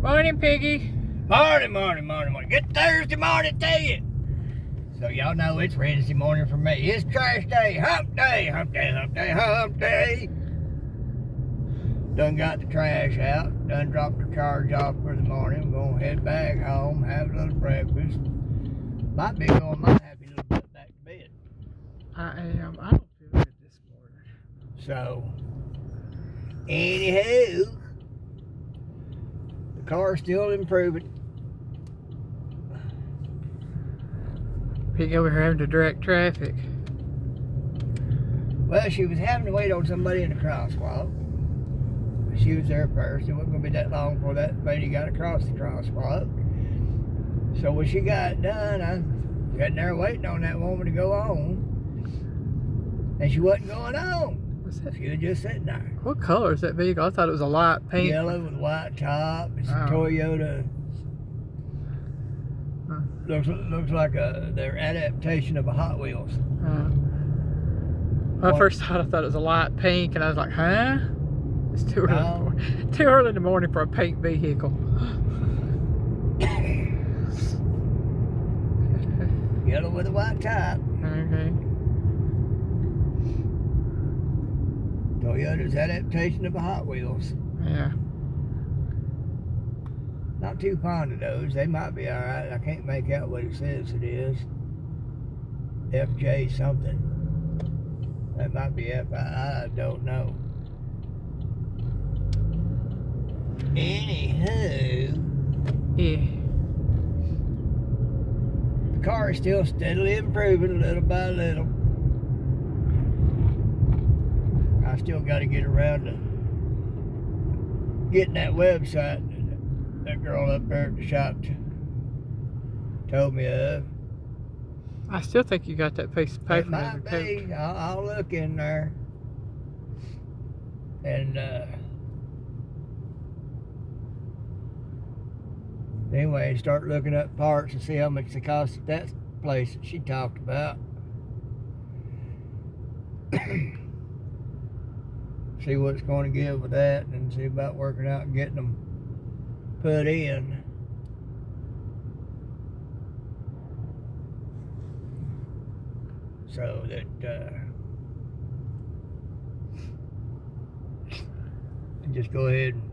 Morning, Piggy. Morning. Good Thursday morning to you. So y'all know it's Wednesday morning for me. It's trash day, hump day. Done got the trash out. Done dropped the charge off for the morning. I'm gonna head back home, have a little breakfast. Might be going my happy little butt back to bed. I am. I don't feel good this morning. So, anywho, the car's still improving. Piggy over here having to direct traffic. Well, she was having to wait on somebody in the crosswalk. She was there first. It wasn't going to be that long before that lady got across the crosswalk. So when she got done, I was sitting there waiting on that woman to go on. And she wasn't going on. What's that? She was just sitting there. What color is that vehicle? I thought it was a light pink. Yellow with a white top. It's a Toyota. Looks like their adaptation of a Hot Wheels. When I first thought it was a light pink, and I was like, huh? It's too early in the morning for a pink vehicle. Yellow with a white top. Okay. Toyota's adaptation of a Hot Wheels. Yeah. Not too fond of those. They might be alright. I can't make out what it says it is. FJ something. That might be FI. I don't know. Anywho. Yeah. The car is still steadily improving little by little. I still got to get around to getting that website that girl up there at the shop told me of. I still think you got that piece of paper. It might be. I'll look in there. And anyway, start looking up parts and see how much they cost at that place that she talked about. See what it's going to give with that, and see about working out and getting them put in. So that and just go ahead and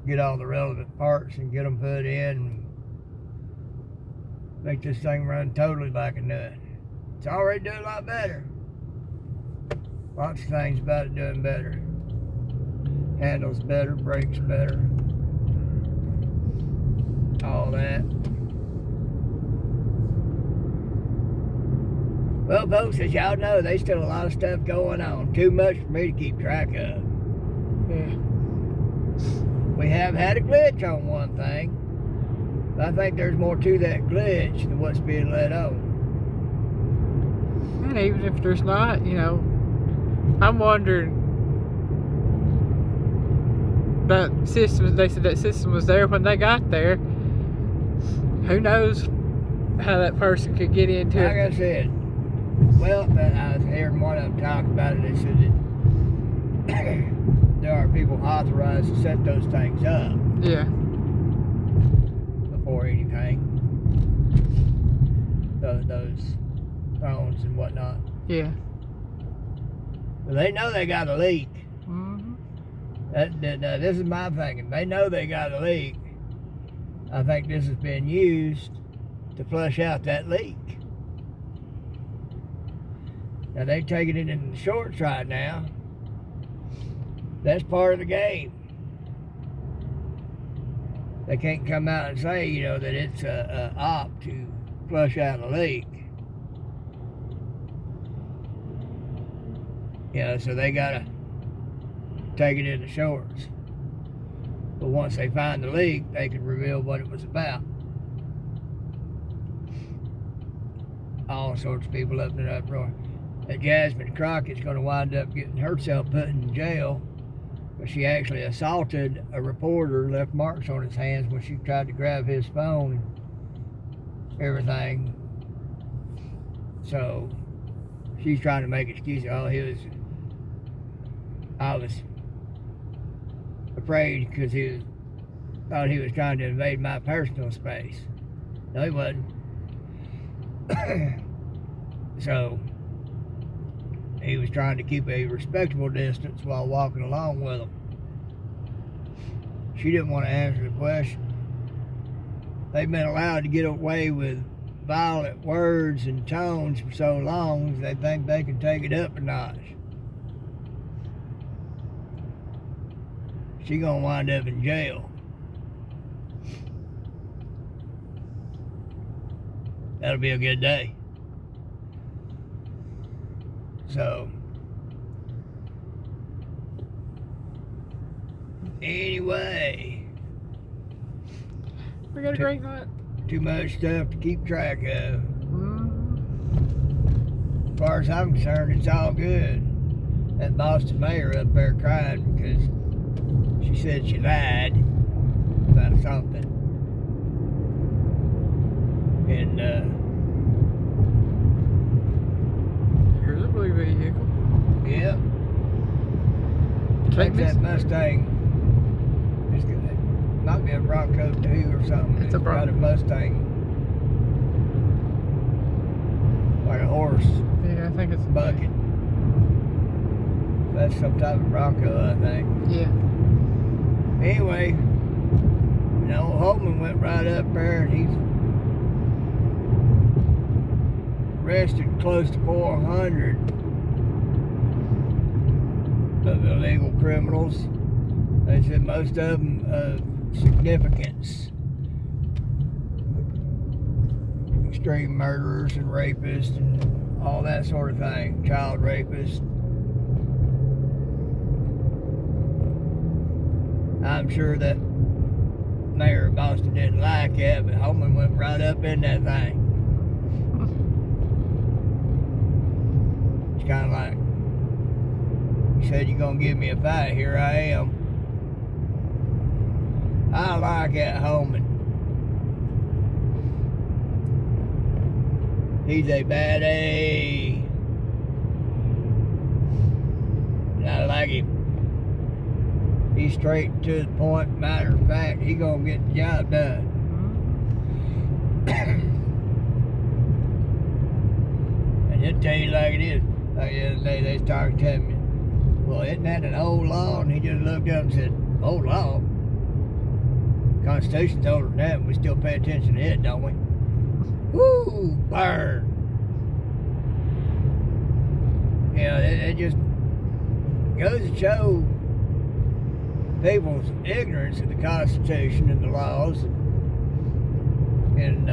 get all the relevant parts and get them put in and make this thing run totally like a nut. It's already doing a lot better. Lots of things about it doing better. Handles better, brakes better, all that. Well, folks, as y'all know, there's still a lot of stuff going on. Too much for me to keep track of. Yeah. We have had a glitch on one thing. But I think there's more to that glitch than what's being let on. And even if there's not, you know, I'm wondering, that system, they said that system was there when they got there. Who knows how that person could get into it. Like I said, well, I was hearing one of them talk about it. They said that there are people authorized to set those things up. Yeah. Before anything. Those phones and whatnot. Yeah. But they know they got a leak. Mm-hmm. This is my thinking. They know they got a leak. I think this has been used to flush out that leak. Now they're taking it in the shorts right now. That's part of the game. They can't come out and say, you know, that it's a op to flush out a leak. You know, so they gotta take it in the shorts. But once they find the leak, they can reveal what it was about. All sorts of people up in that uproar. That Jasmine Crockett's going to wind up getting herself put in jail. But she actually assaulted a reporter, left marks on his hands when she tried to grab his phone and everything. So she's trying to make excuses. Oh, I was afraid because thought he was trying to invade my personal space. No, he wasn't. So he was trying to keep a respectable distance while walking along with him. She didn't want to answer the question. They've been allowed to get away with violent words and tones for so long, they think they can take it up a notch. She gonna wind up in jail. That'll be a good day. So, anyway, We got a great night. Too much stuff to keep track of. Mm. As far as I'm concerned, it's all good. That Boston mayor up there crying because she said she lied about something. And Here's a blue vehicle. yeah, Can't miss that it. Mustang. It's good. It might be a Bronco too or something. It's a got a Bronco. Mustang, like a horse Yeah, I think it's a bucket. That's some type of Bronco, I think. Yeah. Anyway, you know, Holman went right up there and he's arrested close to 400 of illegal criminals. They said most of them of significance. Extreme murderers and rapists and all that sort of thing. Child rapists. I'm sure that mayor of Boston didn't like it, but Holman went right up in that thing. It's kind of like, you said you're going to give me a fight, here I am. I like that Holman. He's a baddie. And I like him. He's straight to the point. Matter of fact, he's going to get the job done. And he'll tell you like it is. Like the other day, they started telling me, well, isn't that an old law? And he just looked up and said, old law? Constitution's older than that, and we still pay attention to it, don't we? Woo! Burn! You know, it just goes to show people's ignorance of the Constitution and the laws, and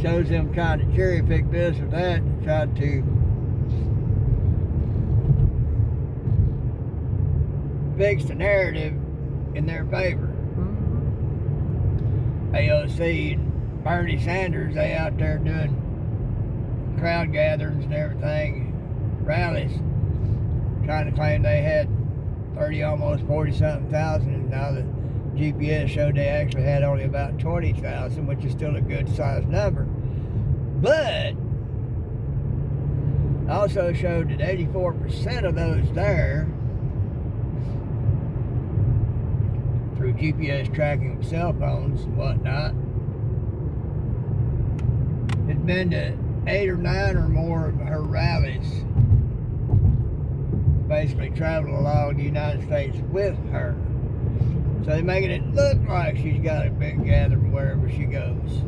shows them trying to cherry pick this or that and try to fix the narrative in their favor. AOC and Bernie Sanders, they out there doing crowd gatherings and everything, rallies, trying to claim they had 30, almost 40-something thousand, and now the GPS showed they actually had only about 20,000, which is still a good sized number. But also showed that 84% of those there, through GPS tracking of cell phones and whatnot, had been to 8 or 9 or more of her rallies. Basically travel along the United States with her. So they're making it look like she's got a big gathering wherever she goes.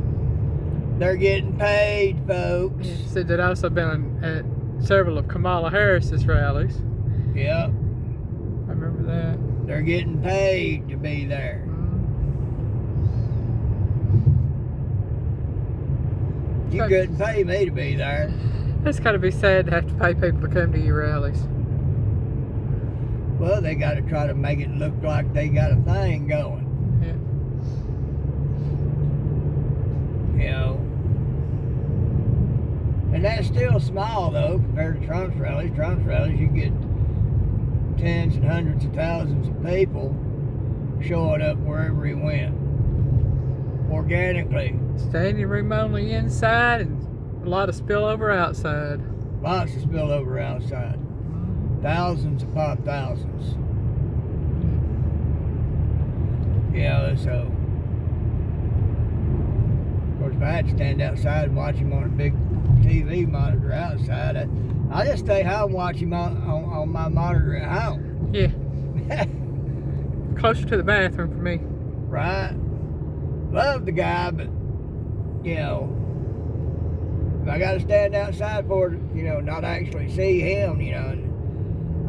They're getting paid, folks. Yeah, said that also been at several of Kamala Harris's rallies. Yep. I remember that. They're getting paid to be there. You couldn't pay me to be there. It's got to be sad to have to pay people to come to your rallies. Well, they got to try to make it look like they got a thing going. Yeah. You know. And that's still small, though, compared to Trump's rallies. Trump's rallies, you get tens and hundreds of thousands of people showing up wherever he went. Organically. Standing room only inside and a lot of spillover outside. Lots of spillover outside. Thousands upon thousands. So, of course, if I had to stand outside and watch him on a big TV monitor outside, I just stay home and watch him on my monitor at home. Yeah. Closer to the bathroom for me. Right? Love the guy, but, you know, if I got to stand outside for, you know, not actually see him, you know,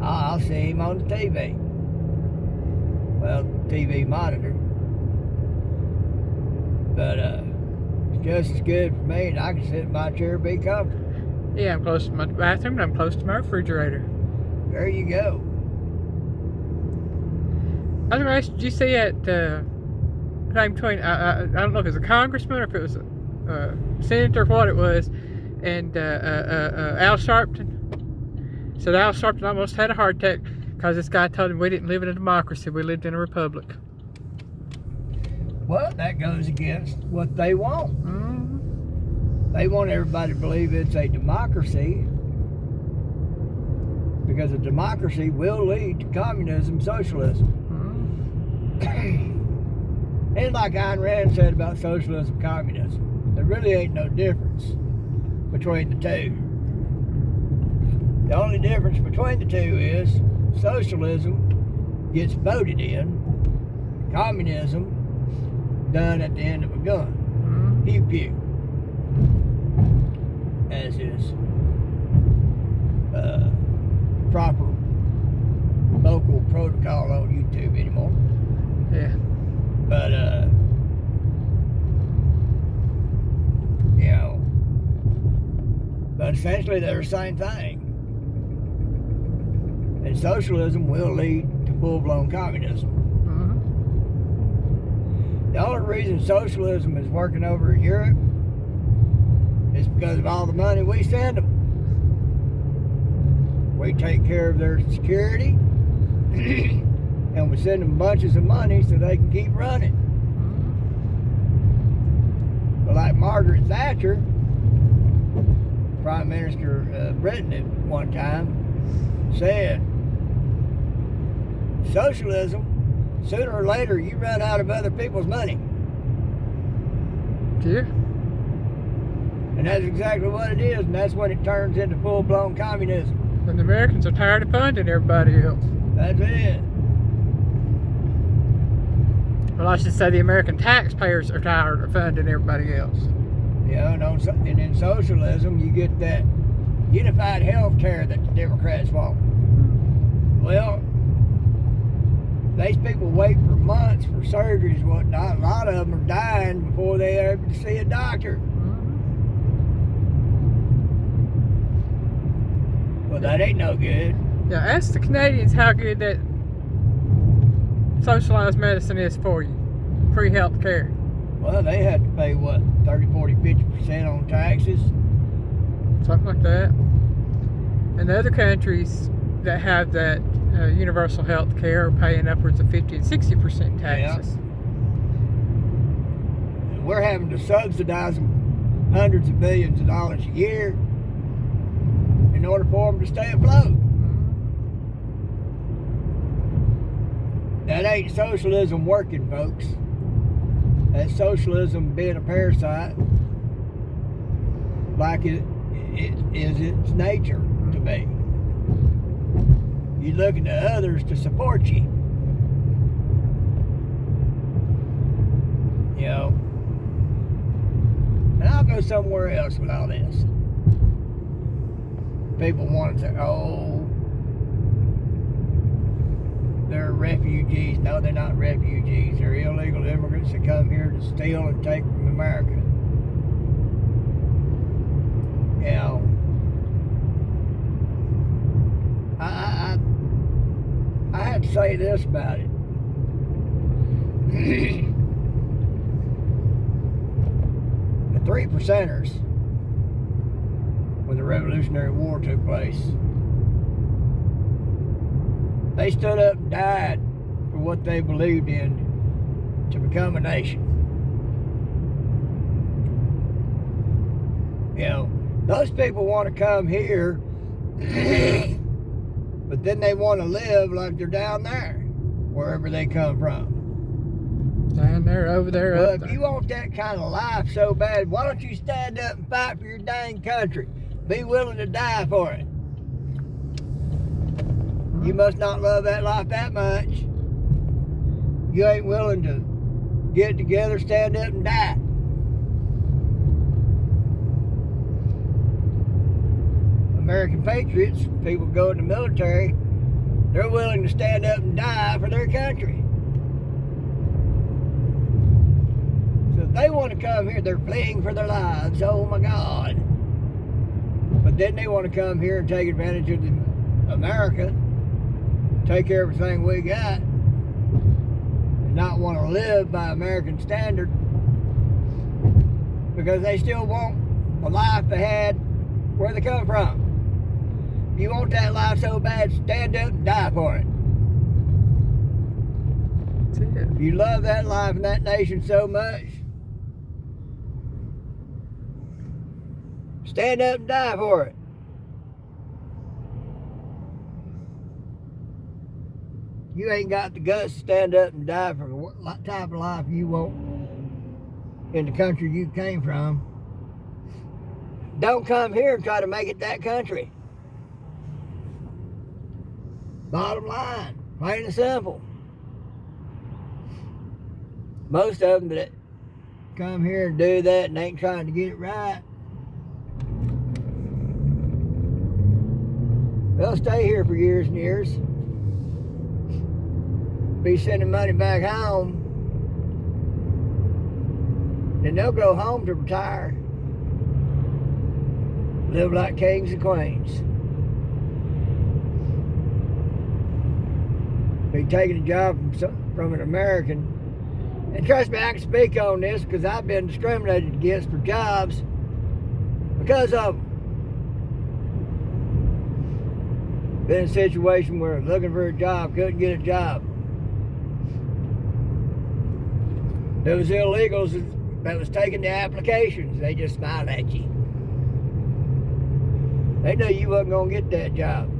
I'll see him on the TV. Well, TV monitor. But it's just as good for me, and I can sit in my chair and be comfortable. Yeah, I'm close to my bathroom, and I'm close to my refrigerator. There you go. Otherwise, did you see at time between, I don't know if it was a congressman or if it was a senator, what it was, and Al Sharpton? So Al Sharpton almost had a heart attack because this guy told him we didn't live in a democracy, we lived in a republic. Well, that goes against what they want. Mm-hmm. They want everybody to believe it's a democracy because a democracy will lead to communism, socialism. Mm-hmm. And like Ayn Rand said about socialism, communism, there really ain't no difference between the two. The only difference between the two is socialism gets voted in, communism done at the end of a gun. Mm-hmm. Pew pew. As is proper local protocol on YouTube anymore. Yeah. But you know, but essentially they're the same thing. And socialism will lead to full-blown communism. Mm-hmm. The only reason socialism is working over in Europe is because of all the money we send them. We take care of their security and we send them bunches of money so they can keep running. But like Margaret Thatcher, Prime Minister of Britain at one time, said, socialism, sooner or later you run out of other people's money. Yeah. And that's exactly what it is, and that's when it turns into full-blown communism. And the Americans are tired of funding everybody else. That's it. Well, I should say the American taxpayers are tired of funding everybody else. Yeah, and in socialism, you get that unified health care that the Democrats want. Well, these people wait for months for surgeries and whatnot. A lot of them are dying before they're able to see a doctor. Well, that ain't no good. Yeah, ask the Canadians how good that socialized medicine is for you. Free health care. Well, they had to pay, what, 30, 40, 50% on taxes? Something like that. And the other countries that have that universal health care are paying upwards of 50 and 60% taxes. Yeah. We're having to subsidize them hundreds of billions of dollars a year in order for them to stay afloat. That ain't socialism working, folks. That's socialism being a parasite like it is its nature to be. You're looking to others to support you. You know. And I'll go somewhere else with all this. People want to say, oh, they're refugees. No, they're not refugees. They're illegal immigrants that come here to steal and take from America. You know, I had to say this about it. The 3%ers, when the Revolutionary War took place, they stood up and died for what they believed in to become a nation. You know, those people want to come here, but then they want to live like they're down there, wherever they come from. Down there, over there, Well, up if there. you want that kind of life so bad, why don't you stand up and fight for your dang country? Be willing to die for it. You must not love that life that much. You ain't willing to get together, stand up, and die. American patriots, people go in the military, they're willing to stand up and die for their country. So if they want to come here, they're fleeing for their lives. Oh my God. But then they want to come here and take advantage of America, take everything we got, and not want to live by American standard because they still want the life they had where they come from. If you want that life so bad, stand up and die for it. That's it. If you love that life and that nation so much, stand up and die for it. You ain't got the guts to stand up and die for the type of life you want in the country you came from. Don't come here and try to make it that country. Bottom line, plain and simple. Most of them that come here and do that and ain't trying to get it right, they'll stay here for years and years. Be sending money back home. Then they'll go home to retire. Live like kings and queens. Be taking a job from an American. And trust me, I can speak on this because I've been discriminated against for jobs because of them. Been in a situation where looking for a job, couldn't get a job. There was illegals that was taking the applications. They just smiled at you. They knew you wasn't going to get that job.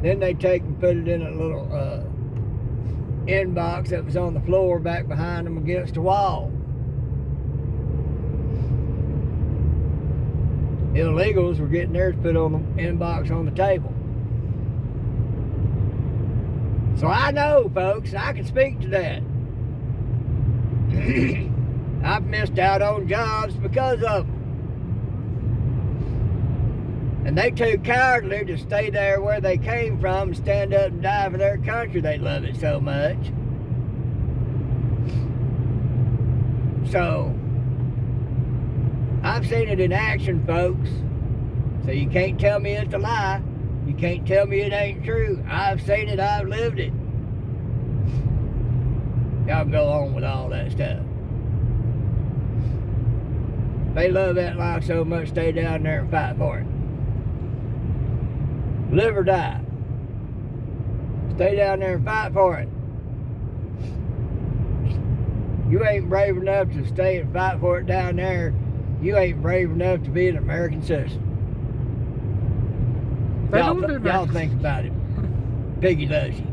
Then they take and put it in a little inbox that was on the floor back behind them against the wall. Illegals were getting theirs put on the inbox on the table. So I know, folks, I can speak to that. I've missed out on jobs because of them. And they too cowardly to stay there where they came from and stand up and die for their country. They love it so much. So, I've seen it in action, folks. So you can't tell me it's a lie. You can't tell me it ain't true. I've seen it, I've lived it. Y'all go on with all that stuff. They love that life so much, stay down there and fight for it. Live or die. Stay down there and fight for it. You ain't brave enough to stay and fight for it down there. You ain't brave enough to be an American citizen. Y'all think about it. Piggy loves you.